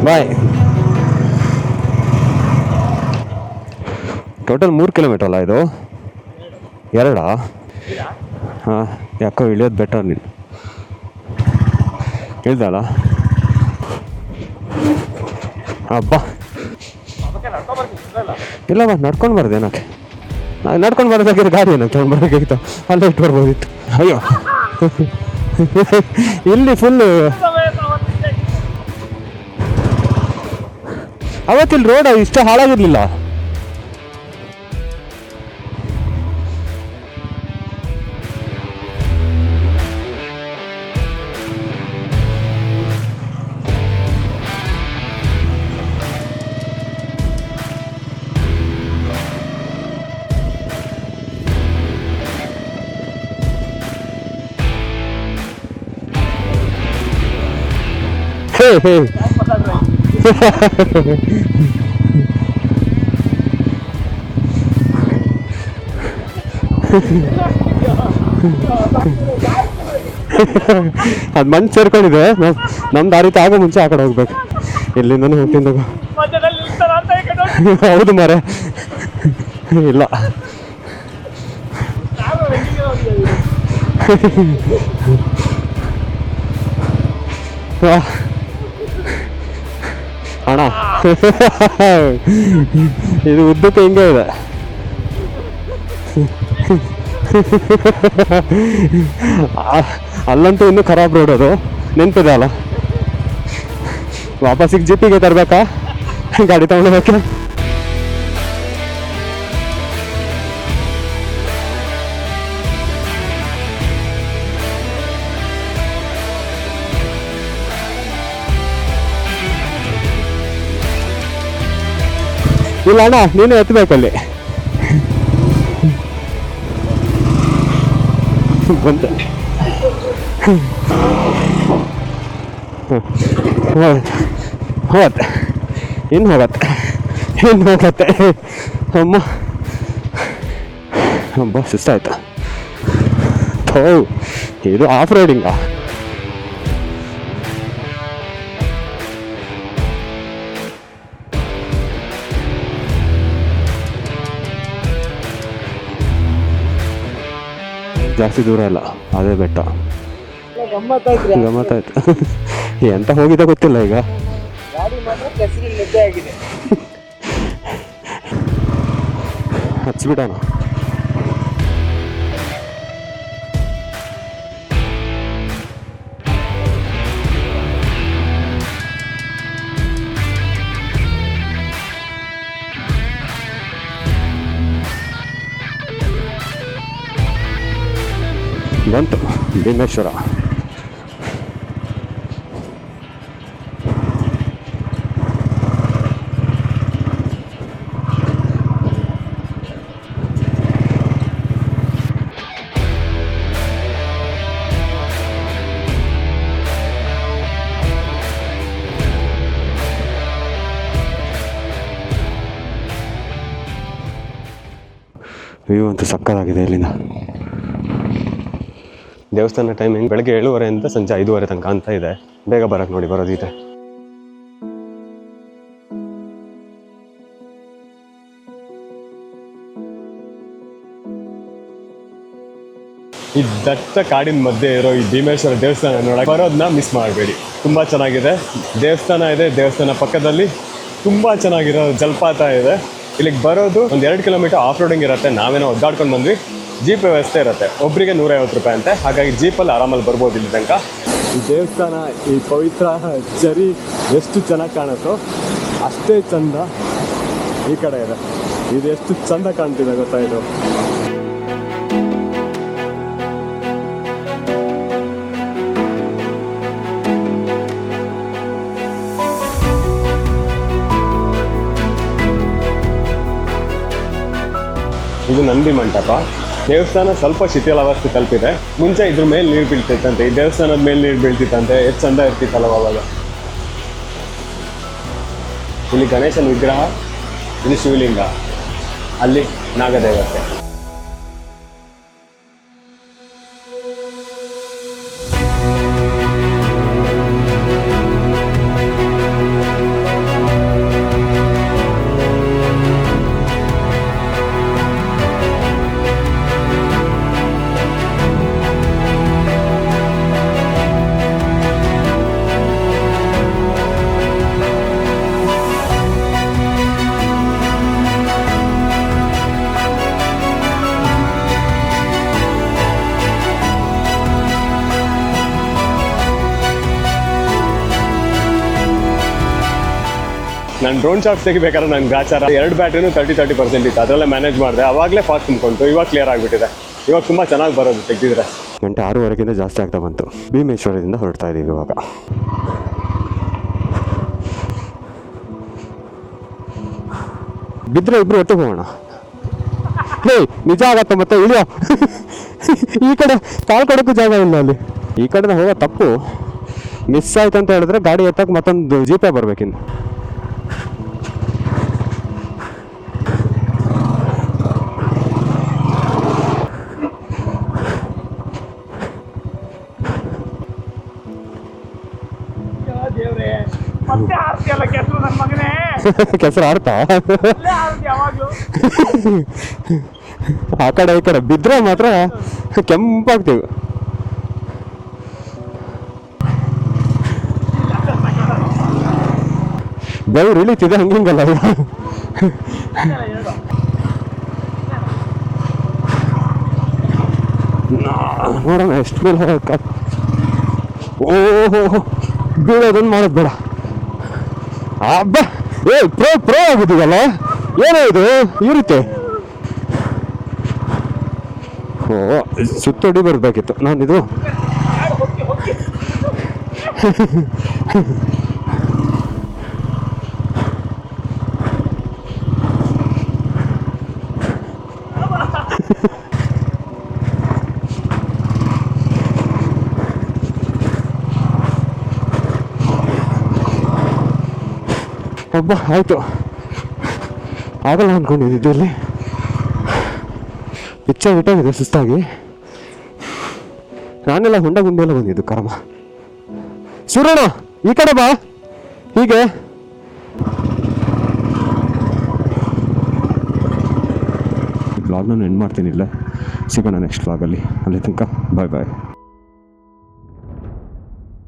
ಬಾಯ್. Total 3 kilometre ಅಲ್ಲ ಇದು? 2? ಹಾಂ, ಯಾಕೋ ಇಳಿಯೋದು ಬೆಟರ್. ನೀನು ಇಳ್ದಲ್ಲ? ಹಬ್ಬ ಇಲ್ಲವ, ನಡ್ಕೊಂಡು ಬರೋದು ಏನಕ್ಕೆ? ನಡ್ಕೊಂಡು ಬರೋದಾಗಿರೋ ಗಾಡಿ ಏನಕ್ಕೆ ತೊಗೊಂಡು ಬರೋಕ್ಕಾಗಿತ್ತು? ಅಲ್ಲೇ ಇಟ್ಟು ಬರ್ಬೋದಿತ್ತು. ಅಯ್ಯೋ ಇಲ್ಲಿ ಫುಲ್ಲು ಅವತ್ತಿಲ್ಲಿ ರೋಡ್ ಇಷ್ಟು ಹಾಳಾಗಿರ್ಲಿಲ್ಲ. ಅದು ಮಣ್ಣು ಸೇರ್ಕೊಂಡಿದೆ. ನಮ್ಮ ದಾರಿ ಆಗೋ ಮುಂಚೆ ಆ ಕಡೆ ಹೋಗ್ಬೇಕು. ಎಲ್ಲಿಂದನೂ ಹುಟ್ಟಿಂದಾಗ. ಹೌದು ಮಾರೆ, ಇಲ್ಲ ಅಣ್ಣ ಇದು ಉದ್ದಕ್ಕೆ ಹಿಂಗೆ ಇದೆ. ಅಲ್ಲಂತೂ ಇನ್ನೂ ಖರಾಬ್ ರೋಡ್. ಅದು ನೆನಪಿದೆ ಅಲ್ಲ? ವಾಪಸ್ಸಿಗೆ ಜಿಪಿಗೆ ತರಬೇಕಾ, ಗಾಡಿ ತಗೊಂಡೋಗಕ್ಕೆ? ಇಲ್ಲ ಅಣ್ಣ, ನೀನು ಎತ್ತಬೇಕಲ್ಲಿ. ಬಂತ ಹೋಗತ್ತೆ, ಇನ್ನು ಹೋಗತ್ತೆ. ಅಮ್ಮ ಅಮ್ಮ ಸುಸ್ತಾಯ್ತಾ? ಥೋ, ಇದು ಆಫ್ ರೋಡಿಂಗಾ? ಜಾಸ್ತಿ ದೂರ ಇಲ್ಲ, ಅದೇ ಬೆಟ್ಟ. ಗಮ್ಮತ್ತಾಯ್ತು. ಎಂತ ಹೋಗಿದ್ದ ಗೊತ್ತಿಲ್ಲ. ಈಗ ಹಚ್ಬಿಡೋಣ. ಬಂತು ಭೀಮೇಶ್ವರ. ವ್ಯೂ ಅಂತೂ ಸಕ್ಕತ್ತಾಗಿದೆ ಇಲ್ಲಿಂದ. ದೇವಸ್ಥಾನ ಟೈಮಿಂಗ್ ಬೆಳಗ್ಗೆ 7:30 ಸಂಜೆ 5:30 ತನಕ ಅಂತ ಇದೆ. ಬೇಗ ಬರಕ್ಕೆ ನೋಡಿ, ಬರೋದಿದೆ. ಈ ದಟ್ಟ ಕಾಡಿನ ಮಧ್ಯೆ ಇರೋ ಈ ಭೀಮೇಶ್ವರ ದೇವಸ್ಥಾನ ನೋಡಕ್ಕೆ ಬರೋದನ್ನ ಮಿಸ್ ಮಾಡಬೇಡಿ. ತುಂಬ ಚೆನ್ನಾಗಿದೆ. ದೇವಸ್ಥಾನ ಇದೆ, ದೇವಸ್ಥಾನ ಪಕ್ಕದಲ್ಲಿ ತುಂಬ ಚೆನ್ನಾಗಿರೋ ಜಲಪಾತ ಇದೆ. ಇಲ್ಲಿಗೆ ಬರೋದು ಒಂದು 2 ಕಿಲೋಮೀಟರ್ ಆಫ್ ರೋಡಿಂಗ್ ಇರುತ್ತೆ. ನಾವೇನೋ ಒದ್ದಾಡ್ಕೊಂಡು ಬಂದ್ವಿ. ಜೀಪ್ ವ್ಯವಸ್ಥೆ ಇರುತ್ತೆ, ಒಬ್ಬರಿಗೆ 150 ರೂಪಾಯಿ ಅಂತೆ. ಹಾಗಾಗಿ ಜೀಪಲ್ಲಿ ಆರಾಮಲ್ಲಿ ಬರ್ಬೋದು ಇಲ್ಲಿ ತನಕ. ಈ ದೇವಸ್ಥಾನ, ಈ ಪವಿತ್ರ ಜರಿ ಎಷ್ಟು ಚೆನ್ನಾಗಿ ಕಾಣುತ್ತೋ ಅಷ್ಟೇ ಚಂದ ಈ ಕಡೆ ಇದೆ. ಇದು ಎಷ್ಟು ಚಂದ ಕಾಣ್ತಿದೆ ಗೊತ್ತಾ ಇದು? ಇದು ನಂದಿ ಮಂಟಪ. ದೇವಸ್ಥಾನ ಸ್ವಲ್ಪ ಶಿಥಿಲಾವಸ್ಥೆ ತಲುಪಿದೆ. ಮುಂಚೆ ಇದ್ರ ಮೇಲೆ ನೀರು ಬೀಳ್ತಿತ್ತಂತೆ, ಈ ದೇವಸ್ಥಾನದ ಮೇಲೆ ನೀರು ಬೀಳ್ತಿತ್ತಂತೆ. ಎಷ್ಟು ಚಂದ ಇರ್ತಿತ್ತಲ್ಲ ಅವಾಗ. ಇಲ್ಲಿ ಗಣೇಶನ ವಿಗ್ರಹ, ಇಲ್ಲಿ ಶಿವಲಿಂಗ, ಅಲ್ಲಿ ನಾಗದೇವತೆ. ನಾನು ಡ್ರೋನ್ ಶಾಟ್ಸ್ ತೆಗಿಬೇಕಾದ್ರೆ ನನ್ನ ಗಾಚಾರ 2 ಬ್ಯಾಟ್ರಿನೂ 30% ಇತ್ತು, ಅದರಲ್ಲೇ ಮ್ಯಾನೇಜ್ ಮಾಡಿದೆ. ಆವಾಗಲೇ ಫಾಸ್ಟ್ ತುಂಬಿಕೊಂಡು ಇವಾಗ ಕ್ಲಿಯರ್ ಆಗಿಬಿಟ್ಟಿದೆ. ಇವಾಗ ತುಂಬ ಚೆನ್ನಾಗಿ ಬರೋದು ತೆಗೆದಿದ್ರೆ. ಗಂಟೆ 6:30ಗಿಂತ ಜಾಸ್ತಿ ಆಗ್ತಾ ಬಂತು. ಭೀಮೇಶ್ವರದಿಂದ ಹೊರಡ್ತಾ ಇದ್ದೀವಿ ಇವಾಗ. ಬಿದ್ದರೆ ಇಬ್ಬರು ಒಟ್ಟಿಗೆ ಹೋಗೋಣ. ಹೇ ನಿಜ ಆಗತ್ತೆ ಮತ್ತೆ ಇಳಿಯೋ. ಈ ಕಡೆ ಕಾಲು ಕೊಡೋಕ್ಕೂ ಜಾಗ ಇಲ್ಲ ಅಲ್ಲಿ. ಈ ಕಡೆ ಹೋಗೋ ತಪ್ಪು ಮಿಸ್ ಆಯ್ತು ಅಂತ ಹೇಳಿದ್ರೆ ಗಾಡಿ ಎತ್ತಕ್ಕೆ ಮತ್ತೊಂದು ಜೀಪೇ ಬರ್ಬೇಕಿನ್ನು. ಕೆಸರು ಆಡ್ತಾ ಆ ಕಡೆ ಈ ಕಡೆ ಬಿದ್ರೆ ಮಾತ್ರ ಕೆಂಪಾಗ್ತೀವಿ. ಬೆವರು ಇಳಿತಿದೆ ಹಂಗಿಂಗಲ್ಲ. ನೋಡೋಣ ಎಷ್ಟು ಮೇಲೆ ಹೋಗಕ್ಕ. ಓಹೋ ಬೀಳೋದನ್ನು ಮಾಡೋದು ಬೇಡ. ಹಬ್ಬ ಪ್ರೋ ಆಗುದಿಲ್ಲ. ಏನೋ ಇದು ಈ ರೀತಿ. ಓ ಸುತ್ತೊಡಿ ಬರ್ಬೇಕಿತ್ತು ನಾನಿದು. ಒಬ್ಬ ಆಯಿತು ಆಗಲ್ಲ ಅಂದ್ಕೊಂಡಿದ್ದಿದ್ದು. ಇಲ್ಲಿ ಬಿಟ್ಟಾಗಿದೆ ಸುಸ್ತಾಗಿ. ನಾನೆಲ್ಲ ಹೊಂಡ ಗುಂಡೆಲ್ಲ ಬಂದಿದ್ದು ಕರ್ಮ. ಸೂರಣ್ಣ ಈ ಕಡೆ ಬಾ. ಹೀಗೆ ವ್ಲಾಗ್ನ ಎಂಡ್ ಮಾಡ್ತೀನಿ. ಇಲ್ಲ ಸಿಗೋಣ ನೆಕ್ಸ್ಟ್ ವ್ಲಾಗಲ್ಲಿ. ಅಲ್ಲಿ ತನಕ ಬಾಯ್ ಬಾಯ್.